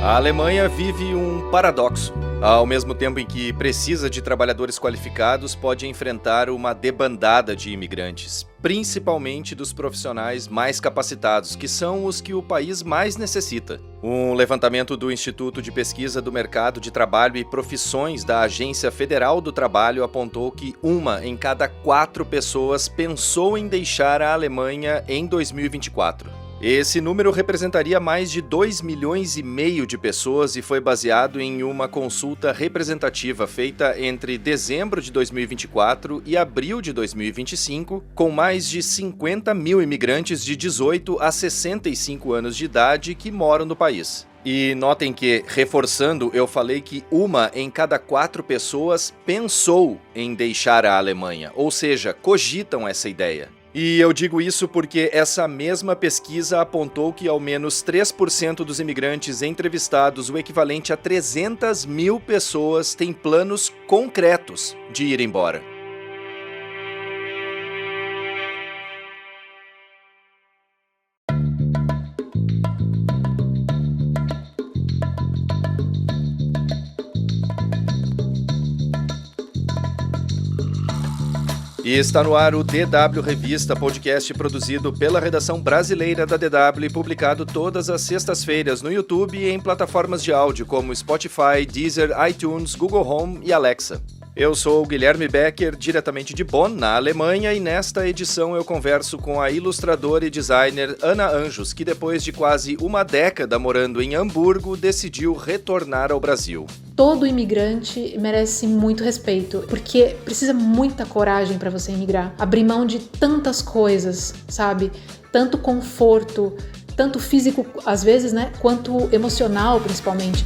A Alemanha vive um paradoxo. Ao mesmo tempo em que precisa de trabalhadores qualificados, pode enfrentar uma debandada de imigrantes, principalmente dos profissionais mais capacitados, que são os que o país mais necessita. Um levantamento do Instituto de Pesquisa do Mercado de Trabalho e Profissões da Agência Federal do Trabalho apontou que 1 em cada 4 pessoas pensou em deixar a Alemanha em 2024. Esse número representaria mais de 2,5 milhões de pessoas e foi baseado em uma consulta representativa feita entre dezembro de 2024 e abril de 2025, com mais de 50 mil imigrantes de 18 a 65 anos de idade que moram no país. E notem que, reforçando, eu falei que 1 em cada 4 pessoas pensou em deixar a Alemanha, ou seja, cogitam essa ideia. E eu digo isso porque essa mesma pesquisa apontou que ao menos 3% dos imigrantes entrevistados, o equivalente a 300 mil pessoas, têm planos concretos de ir embora. E está no ar o DW Revista, podcast produzido pela redação brasileira da DW e publicado todas as sextas-feiras no YouTube e em plataformas de áudio como Spotify, Deezer, iTunes, Google Home e Alexa. Eu sou o Guilherme Becker, diretamente de Bonn, na Alemanha, e nesta edição eu converso com a ilustradora e designer Ana Anjos, que depois de quase uma década morando em Hamburgo, decidiu retornar ao Brasil. Todo imigrante merece muito respeito, porque precisa muita coragem para você imigrar. Abrir mão de tantas coisas, sabe? Tanto conforto, tanto físico às vezes, né? Quanto emocional, principalmente.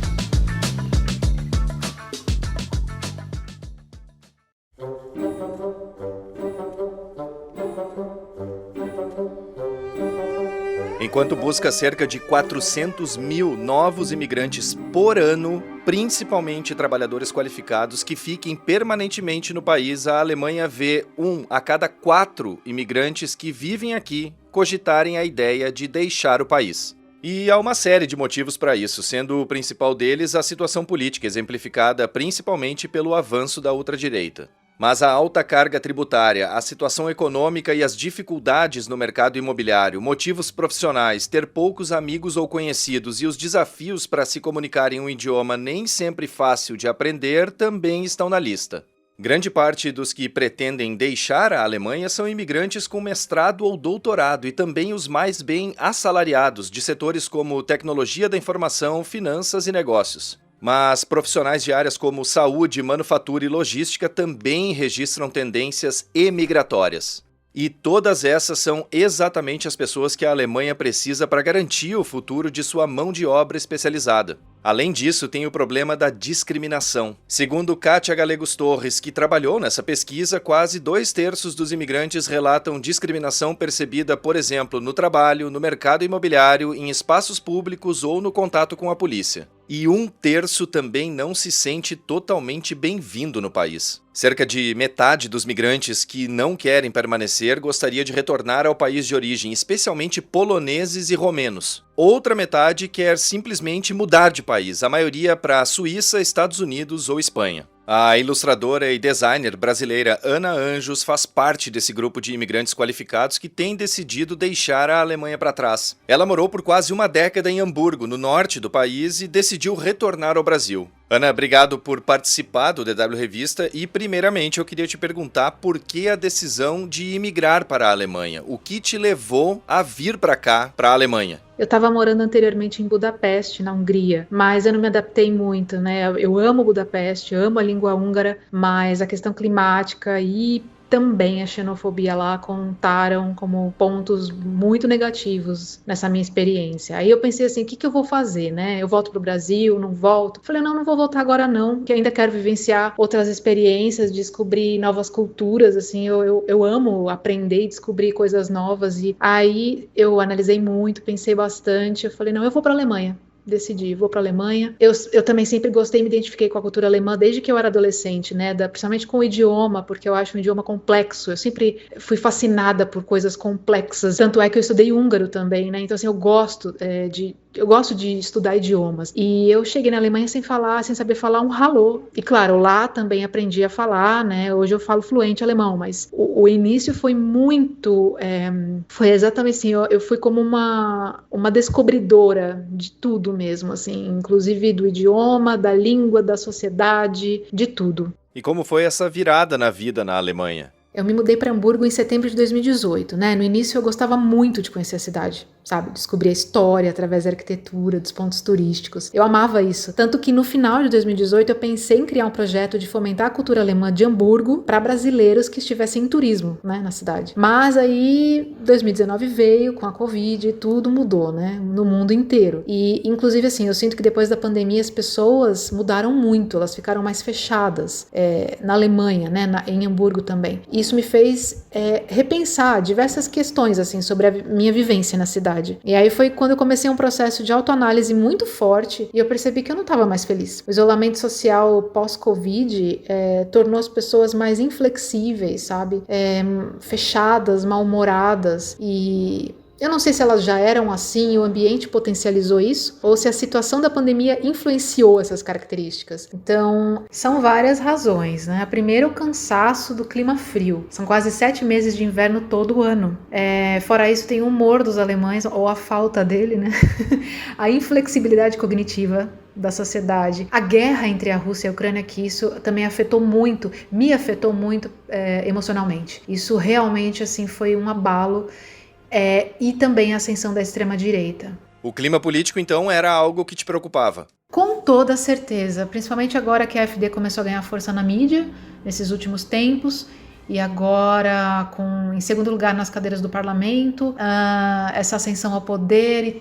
Enquanto busca cerca de 400 mil novos imigrantes por ano, principalmente trabalhadores qualificados que fiquem permanentemente no país, a Alemanha vê 1 a cada 4 imigrantes que vivem aqui cogitarem a ideia de deixar o país. E há uma série de motivos para isso, sendo o principal deles a situação política, exemplificada principalmente pelo avanço da ultradireita. Mas a alta carga tributária, a situação econômica e as dificuldades no mercado imobiliário, motivos profissionais, ter poucos amigos ou conhecidos e os desafios para se comunicar em um idioma nem sempre fácil de aprender também estão na lista. Grande parte dos que pretendem deixar a Alemanha são imigrantes com mestrado ou doutorado e também os mais bem assalariados de setores como tecnologia da informação, finanças e negócios. Mas profissionais de áreas como saúde, manufatura e logística também registram tendências emigratórias. E todas essas são exatamente as pessoas que a Alemanha precisa para garantir o futuro de sua mão de obra especializada. Além disso, tem o problema da discriminação. Segundo Kátia Galegos Torres, que trabalhou nessa pesquisa, quase 2/3 dos imigrantes relatam discriminação percebida, por exemplo, no trabalho, no mercado imobiliário, em espaços públicos ou no contato com a polícia. E 1/3 também não se sente totalmente bem-vindo no país. Cerca de metade dos migrantes que não querem permanecer gostaria de retornar ao país de origem, especialmente poloneses e romenos. Outra metade quer simplesmente mudar de país, a maioria para a Suíça, Estados Unidos ou Espanha. A ilustradora e designer brasileira Ana Anjos faz parte desse grupo de imigrantes qualificados que tem decidido deixar a Alemanha para trás. Ela morou por quase uma década em Hamburgo, no norte do país, e decidiu retornar ao Brasil. Ana, obrigado por participar do DW Revista e, primeiramente, eu queria te perguntar por que a decisão de imigrar para a Alemanha? O que te levou a vir para cá, para a Alemanha? Eu estava morando anteriormente em Budapeste, na Hungria, mas eu não me adaptei muito, né? Eu amo Budapeste, amo a língua húngara, mas a questão climática e também a xenofobia lá contaram como pontos muito negativos nessa minha experiência. Aí eu pensei assim, o que eu vou fazer, né? Eu volto pro Brasil, não volto? Falei, não vou voltar agora não, que ainda quero vivenciar outras experiências, descobrir novas culturas, assim, eu amo aprender e descobrir coisas novas. E aí eu analisei muito, pensei bastante, eu falei, não, eu vou pra Alemanha. decidi, vou para a Alemanha. Eu também sempre gostei e me identifiquei com a cultura alemã desde que eu era adolescente, né? Principalmente com o idioma, porque eu acho um idioma complexo. Eu sempre fui fascinada por coisas complexas. Tanto é que eu estudei húngaro também, né? Então, assim, eu gosto de estudar idiomas. E eu cheguei na Alemanha sem saber falar um hallo. E claro, lá também aprendi a falar, né? Hoje eu falo fluente alemão, mas o início foi muito... foi exatamente assim, eu fui como uma descobridora de tudo mesmo, assim, inclusive do idioma, da língua, da sociedade, de tudo. E como foi essa virada na vida na Alemanha? Eu me mudei para Hamburgo em setembro de 2018, né? No início eu gostava muito de conhecer a cidade, sabe? Descobrir a história através da arquitetura, dos pontos turísticos. Eu amava isso. Tanto que no final de 2018 eu pensei em criar um projeto de fomentar a cultura alemã de Hamburgo para brasileiros que estivessem em turismo, né, na cidade. Mas aí 2019 veio com a Covid e tudo mudou, né? No mundo inteiro. E inclusive assim, eu sinto que depois da pandemia as pessoas mudaram muito, elas ficaram mais fechadas na Alemanha, né? Em Hamburgo também. Isso me fez repensar diversas questões assim sobre a minha vivência na cidade. E aí foi quando eu comecei um processo de autoanálise muito forte e eu percebi que eu não estava mais feliz. O isolamento social pós-Covid tornou as pessoas mais inflexíveis, sabe? Fechadas, mal-humoradas e... eu não sei se elas já eram assim, o ambiente potencializou isso, ou se a situação da pandemia influenciou essas características. Então, são várias razões, né? A primeira é o cansaço do clima frio. São quase 7 meses de inverno todo ano. Fora isso, tem o humor dos alemães, ou a falta dele, né? A inflexibilidade cognitiva da sociedade. A guerra entre a Rússia e a Ucrânia, que isso também me afetou muito emocionalmente. Isso realmente, assim, foi um abalo. E também a ascensão da extrema-direita. O clima político, então, era algo que te preocupava? Com toda certeza, principalmente agora que a AfD começou a ganhar força na mídia, nesses últimos tempos, e agora em segundo lugar nas cadeiras do parlamento, essa ascensão ao poder e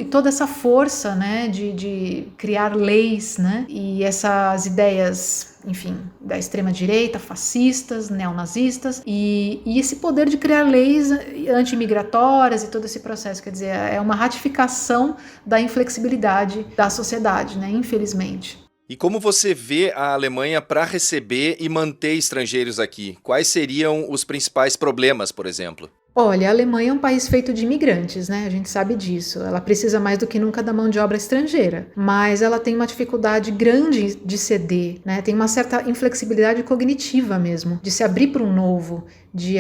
toda essa força, né, de criar leis, né, e essas ideias, enfim, da extrema-direita, fascistas, neonazistas, e esse poder de criar leis anti-imigratórias e todo esse processo, quer dizer, é uma ratificação da inflexibilidade da sociedade, né, infelizmente. E como você vê a Alemanha para receber e manter estrangeiros aqui? Quais seriam os principais problemas, por exemplo? Olha, a Alemanha é um país feito de imigrantes, né? A gente sabe disso. Ela precisa mais do que nunca da mão de obra estrangeira. Mas ela tem uma dificuldade grande de ceder, né? Tem uma certa inflexibilidade cognitiva mesmo, de se abrir para um novo, de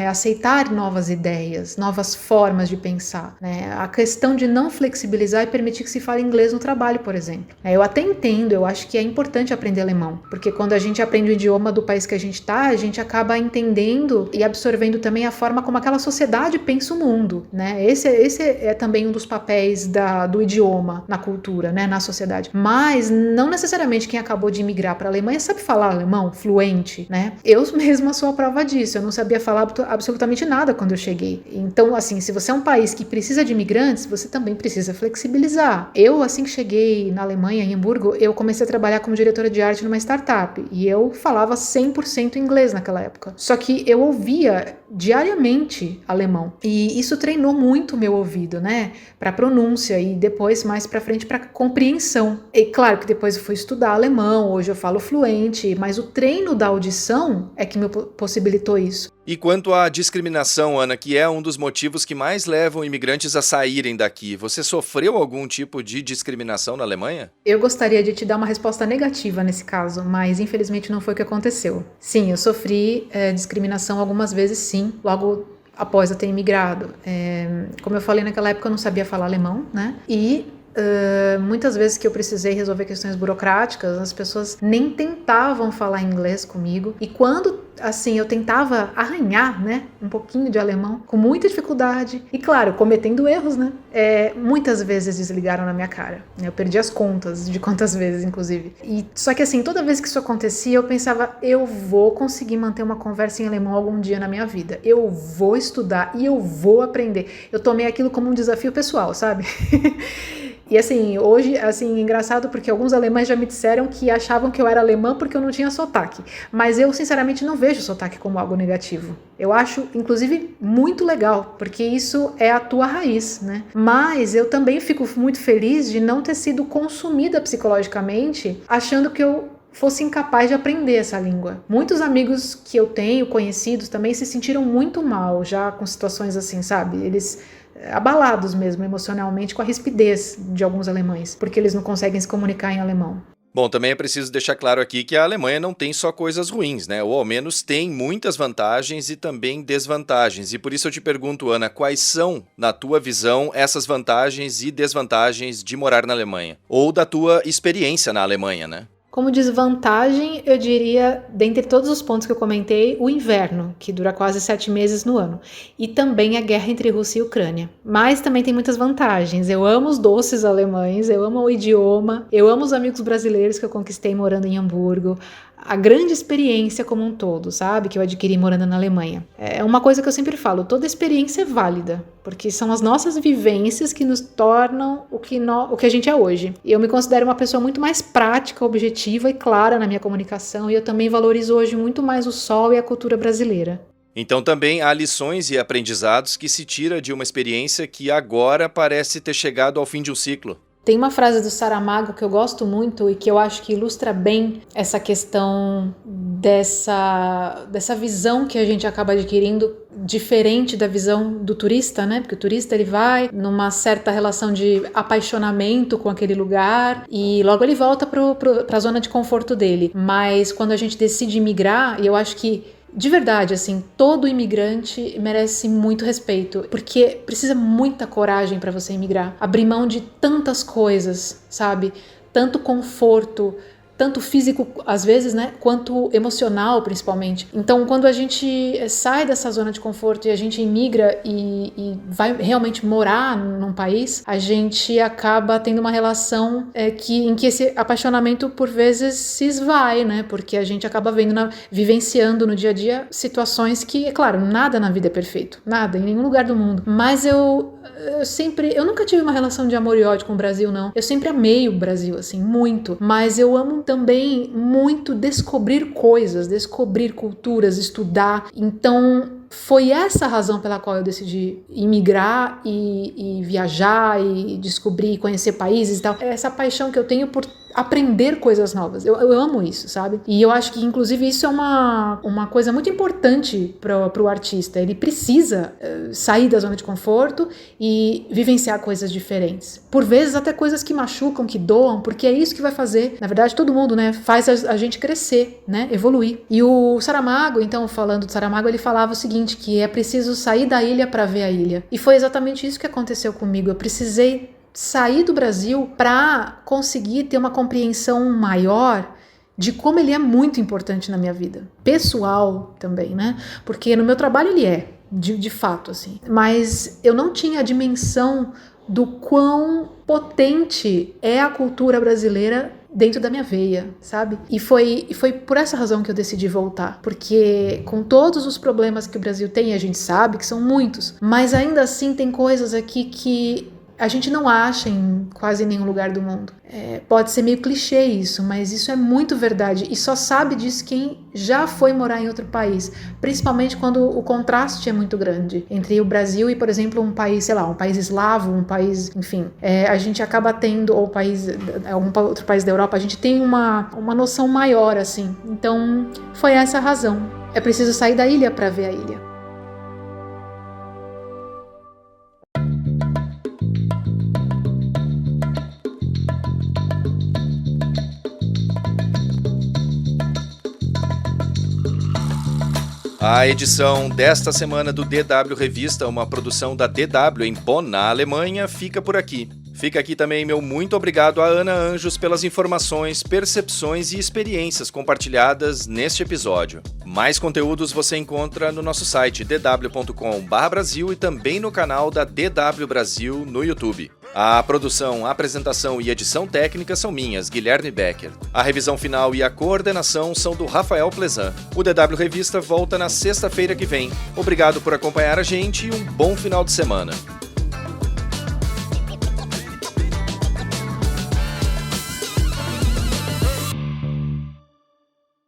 aceitar novas ideias, novas formas de pensar, né? A questão de não flexibilizar e permitir que se fale inglês no trabalho, por exemplo. Eu até entendo, eu acho que é importante aprender alemão, porque quando a gente aprende o idioma do país que a gente acaba entendendo e absorvendo também a forma como aquela sociedade pensa o mundo, né? Esse é também um dos papéis do idioma na cultura, né? Na sociedade. Mas não necessariamente quem acabou de imigrar para a Alemanha sabe falar alemão fluente, né? Eu mesma sou a prova disso. Eu não sabia falar absolutamente nada quando eu cheguei. Então, assim, se você é um país que precisa de imigrantes, você também precisa flexibilizar. Eu, assim que cheguei na Alemanha, em Hamburgo, eu comecei a trabalhar como diretora de arte numa startup e eu falava 100% inglês naquela época. Só que eu ouvia diariamente alemão e isso treinou muito o meu ouvido, né? Para pronúncia e depois, mais para frente, para compreensão. E claro que depois eu fui estudar alemão, hoje eu falo fluente, mas o treino da audição é que me possibilitou isso. E quanto à discriminação, Ana, que é um dos motivos que mais levam imigrantes a saírem daqui, você sofreu algum tipo de discriminação na Alemanha? Eu gostaria de te dar uma resposta negativa nesse caso, mas infelizmente não foi o que aconteceu. Sim, eu sofri discriminação algumas vezes, sim, logo após eu ter imigrado. Como eu falei, naquela época eu não sabia falar alemão, né? E muitas vezes que eu precisei resolver questões burocráticas, as pessoas nem tentavam falar inglês comigo, e quando assim eu tentava arranhar, né, um pouquinho de alemão, com muita dificuldade e claro, cometendo erros, né, muitas vezes desligaram na minha cara, eu perdi as contas de quantas vezes, inclusive, e só que assim, toda vez que isso acontecia, eu pensava, eu vou conseguir manter uma conversa em alemão algum dia na minha vida, eu vou estudar e eu vou aprender, eu tomei aquilo como um desafio pessoal, sabe? E assim, hoje, assim, engraçado porque alguns alemães já me disseram que achavam que eu era alemã porque eu não tinha sotaque. Mas eu, sinceramente, não vejo sotaque como algo negativo. Eu acho, inclusive, muito legal, porque isso é a tua raiz, né? Mas eu também fico muito feliz de não ter sido consumida psicologicamente, achando que eu fosse incapaz de aprender essa língua. Muitos amigos que eu tenho, conhecidos, também se sentiram muito mal já com situações assim, sabe? Eles abalados mesmo emocionalmente com a rispidez de alguns alemães, porque eles não conseguem se comunicar em alemão. Bom, também é preciso deixar claro aqui que a Alemanha não tem só coisas ruins, né? Ou ao menos tem muitas vantagens e também desvantagens. E por isso eu te pergunto, Ana, quais são, na tua visão, essas vantagens e desvantagens de morar na Alemanha? Ou da tua experiência na Alemanha, né? Como desvantagem, eu diria, dentre todos os pontos que eu comentei, o inverno, que dura quase 7 meses no ano. E também a guerra entre Rússia e Ucrânia. Mas também tem muitas vantagens. Eu amo os doces alemães, eu amo o idioma, eu amo os amigos brasileiros que eu conquistei morando em Hamburgo. A grande experiência como um todo, sabe? Que eu adquiri morando na Alemanha. É uma coisa que eu sempre falo, toda experiência é válida, porque são as nossas vivências que nos tornam o que a gente é hoje. E eu me considero uma pessoa muito mais prática, objetiva e clara na minha comunicação, e eu também valorizo hoje muito mais o sol e a cultura brasileira. Então também há lições e aprendizados que se tira de uma experiência que agora parece ter chegado ao fim de um ciclo. Tem uma frase do Saramago que eu gosto muito e que eu acho que ilustra bem essa questão dessa visão que a gente acaba adquirindo, diferente da visão do turista, né? Porque o turista ele vai numa certa relação de apaixonamento com aquele lugar e logo ele volta para a zona de conforto dele. Mas quando a gente decide migrar, e eu acho que de verdade, assim, todo imigrante merece muito respeito, porque precisa muita coragem para você imigrar, abrir mão de tantas coisas, sabe? Tanto conforto, tanto físico às vezes, né, quanto emocional principalmente. Então, quando a gente sai dessa zona de conforto e a gente imigra e vai realmente morar num país, a gente acaba tendo uma relação em que esse apaixonamento por vezes se esvai, né, porque a gente acaba vivenciando no dia a dia situações que, é claro, nada na vida é perfeito, nada, em nenhum lugar do mundo, mas eu nunca tive uma relação de amor e ódio com o Brasil, não. Eu sempre amei o Brasil, assim, muito, mas eu amo também muito descobrir coisas, descobrir culturas, estudar. Então, foi essa a razão pela qual eu decidi imigrar e viajar e descobrir, conhecer países e tal. Essa paixão que eu tenho por aprender coisas novas. Eu amo isso, sabe? E eu acho que, inclusive, isso é uma coisa muito importante para o artista. Ele precisa sair da zona de conforto e vivenciar coisas diferentes. Por vezes, até coisas que machucam, que doam, porque é isso que vai fazer. Na verdade, todo mundo, né? Faz a gente crescer, né? Evoluir. E o Saramago, então, falando do Saramago, ele falava o seguinte, que é preciso sair da ilha para ver a ilha. E foi exatamente isso que aconteceu comigo. Eu precisei sair do Brasil para conseguir ter uma compreensão maior de como ele é muito importante na minha vida. Pessoal também, né? Porque no meu trabalho ele é, de fato, assim. Mas eu não tinha a dimensão do quão potente é a cultura brasileira dentro da minha veia, sabe? E foi por essa razão que eu decidi voltar. Porque com todos os problemas que o Brasil tem, a gente sabe que são muitos, mas ainda assim tem coisas aqui que a gente não acha em quase nenhum lugar do mundo. Pode ser meio clichê isso, mas isso é muito verdade. E só sabe disso quem já foi morar em outro país. Principalmente quando o contraste é muito grande entre o Brasil e, por exemplo, um país, sei lá, um país eslavo, um país, enfim. A gente acaba tendo, ou algum outro país da Europa, a gente tem uma noção maior, assim. Então, foi essa a razão. É preciso sair da ilha para ver a ilha. A edição desta semana do DW Revista, uma produção da DW em Bonn, na Alemanha, fica por aqui. Fica aqui também meu muito obrigado a Ana Anjos pelas informações, percepções e experiências compartilhadas neste episódio. Mais conteúdos você encontra no nosso site dw.com/Brasil e também no canal da DW Brasil no YouTube. A produção, apresentação e edição técnica são minhas, Guilherme Becker. A revisão final e a coordenação são do Rafael Plezan. O DW Revista volta na sexta-feira que vem. Obrigado por acompanhar a gente e um bom final de semana.